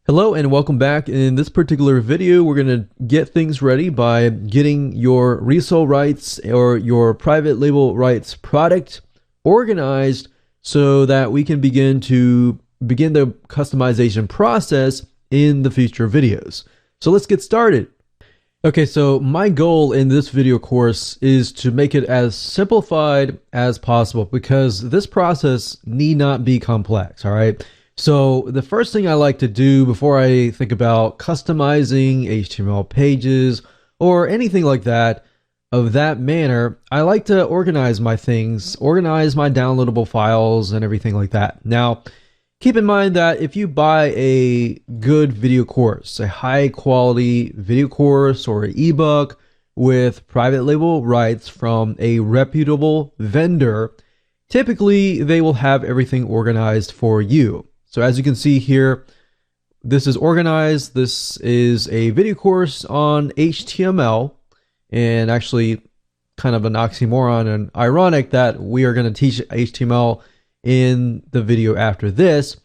Hello and welcome back. In this particular video, we're going to get things ready by getting your resale rights or your private label rights product organized so that we can begin the customization process in the future videos. So let's get started. Okay, so my goal in this video course is to make it as simplified as possible because this process need not be complex, all right? So the first thing I like to do before I think about customizing HTML pages or anything like that of that manner, I like to organize my things, organize my downloadable files and everything like that. Now, keep in mind that if you buy a good video course, a high quality video course or an ebook with private label rights from a reputable vendor, typically they will have everything organized for you. So as you can see here, this is organized. This is a video course on HTML, and actually kind of an oxymoron and ironic that we are going to teach HTML in the video after this.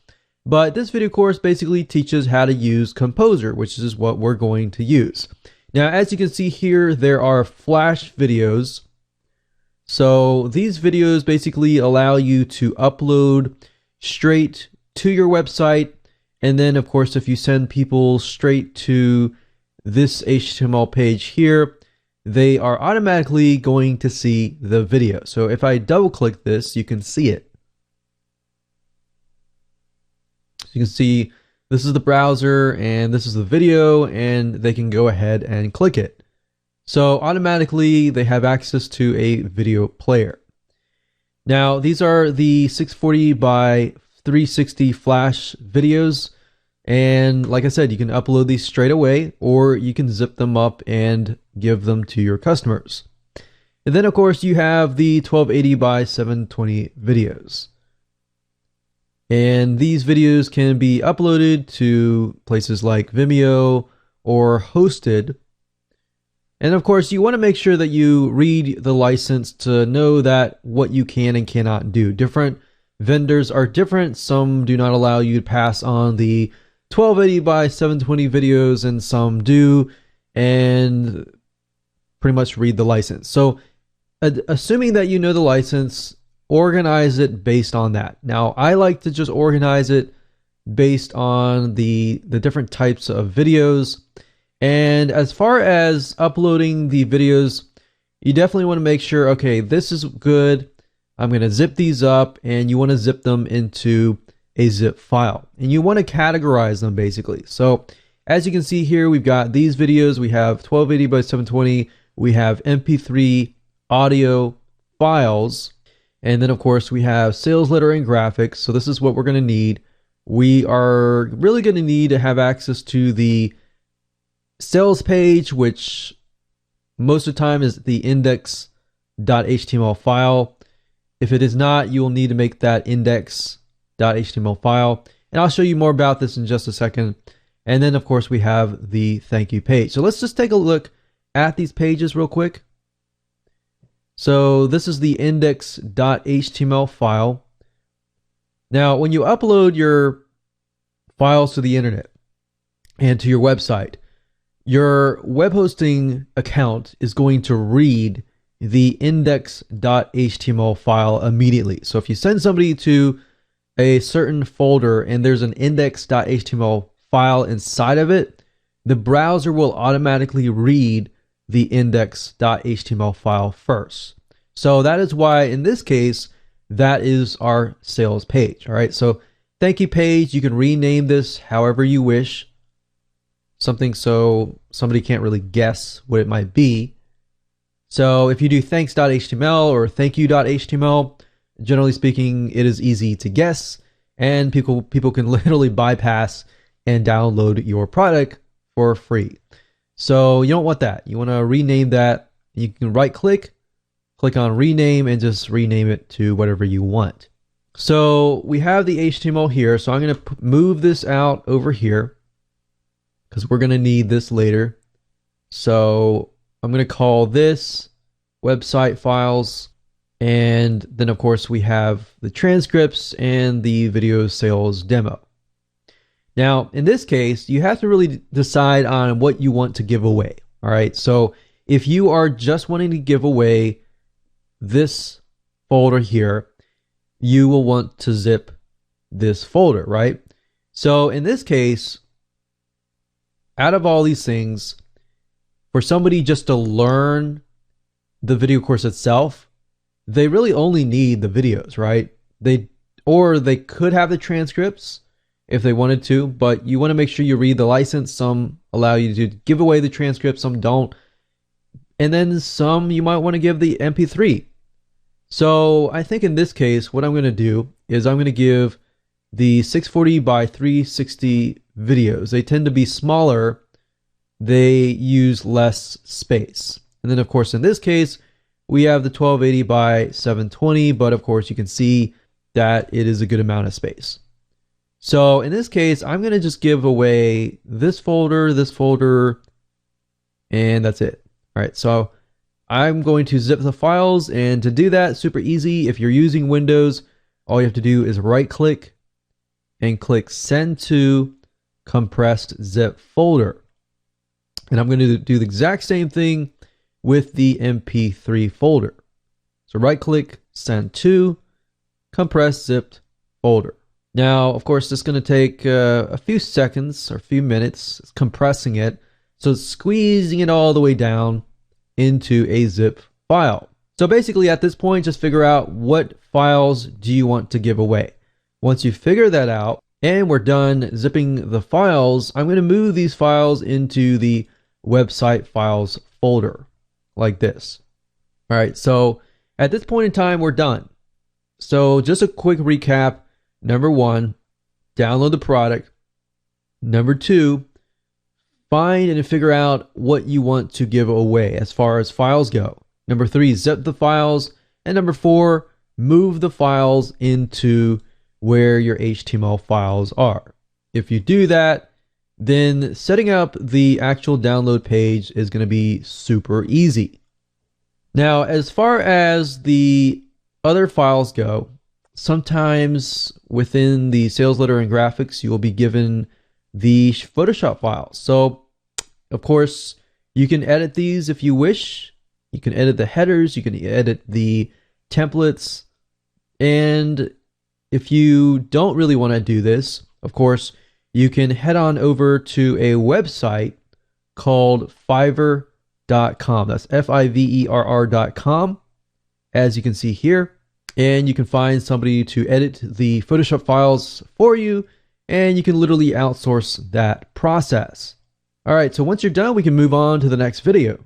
But this video course basically teaches how to use Composer, which is what we're going to use. Now, as you can see here, there are Flash videos. So these videos basically allow you to upload straight to your website, and then of course if you send people straight to this HTML page here, they are automatically going to see the video. So if I double click this, you can see it. So you can see this is the browser and this is the video, and they can go ahead and click it. So automatically they have access to a video player. Now these are the 640 by 360 Flash videos, and like I said, you can upload these straight away or you can zip them up and give them to your customers. And then of course you have the 1280 by 720 videos, and these videos can be uploaded to places like Vimeo or hosted. And of course you want to make sure that you read the license to know that what you can and cannot do. Different vendors are different. Some do not allow you to pass on the 1280 by 720 videos, and some do, and pretty much read the license. So assuming that you know the license, organize it based on that. Now I like to just organize it based on the different types of videos. And as far as uploading the videos, you definitely want to make sure, okay, this is good. I'm going to zip these up, and you want to zip them into a zip file, and you want to categorize them basically. So as you can see here, we've got these videos. We have 1280 by 720. We have MP3 audio files. And then of course we have sales letter and graphics. So this is what we're going to need. We are really going to need to have access to the sales page, which most of the time is the index.html file. If it is not, you will need to make that index.html file. And I'll show you more about this in just a second. And then of course we have the thank you page. So let's just take a look at these pages real quick. So this is the index.html file. Now, when you upload your files to the internet and to your website, your web hosting account is going to read the index.html file immediately. So if you send somebody to a certain folder and there's an index.html file inside of it, the browser will automatically read the index.html file first. So that is why in this case, that is our sales page. All right. So thank you page, you can rename this however you wish. Something so somebody can't really guess what it might be. So if you do thanks.html or thankyou.html, generally speaking, it is easy to guess, and people can literally bypass and download your product for free. So you don't want that. You want to rename that. You can right click on rename, and just rename it to whatever you want. So we have the HTML here. So I'm going to move this out over here because we're going to need this later. So I'm going to call this website files, and then of course we have the transcripts and the video sales demo. Now, in this case, you have to really decide on what you want to give away. All right. So if you are just wanting to give away this folder here, you will want to zip this folder, right? So in this case, out of all these things, for somebody just to learn the video course itself, they really only need the videos, right? They could have the transcripts if they wanted to, but you want to make sure you read the license. Some allow you to give away the transcript, some don't. And then some you might want to give the MP3. So I think in this case, what I'm going to do is I'm going to give the 640 by 360 videos. They tend to be smaller. They use less space. And then of course, in this case, we have the 1280 by 720, but of course you can see that it is a good amount of space. So in this case, I'm going to just give away this folder, and that's it. All right, so I'm going to zip the files, and to do that, super easy. If you're using Windows, all you have to do is right click and click send to compressed zip folder. And I'm going to do the exact same thing with the MP3 folder. So right click, send to compressed zipped folder. Now, of course, this is going to take a few seconds or a few minutes. It's compressing it. So it's squeezing it all the way down into a zip file. So basically at this point, just figure out what files do you want to give away. Once you figure that out and we're done zipping the files, I'm going to move these files into the website files folder like this. All right, so at this point in time, we're done. So just a quick recap. Number one, download the product. Number two, find and figure out what you want to give away as far as files go. Number three, zip the files. And number four, move the files into where your HTML files are. If you do that, then setting up the actual download page is going to be super easy. Now, as far as the other files go, sometimes within the sales letter and graphics, you will be given the Photoshop files. So, of course, you can edit these if you wish. You can edit the headers, you can edit the templates. And if you don't really want to do this, of course, you can head on over to a website called Fiverr.com. That's Fiverr.com, as you can see here. And you can find somebody to edit the Photoshop files for you, and you can literally outsource that process. All right, so once you're done, we can move on to the next video.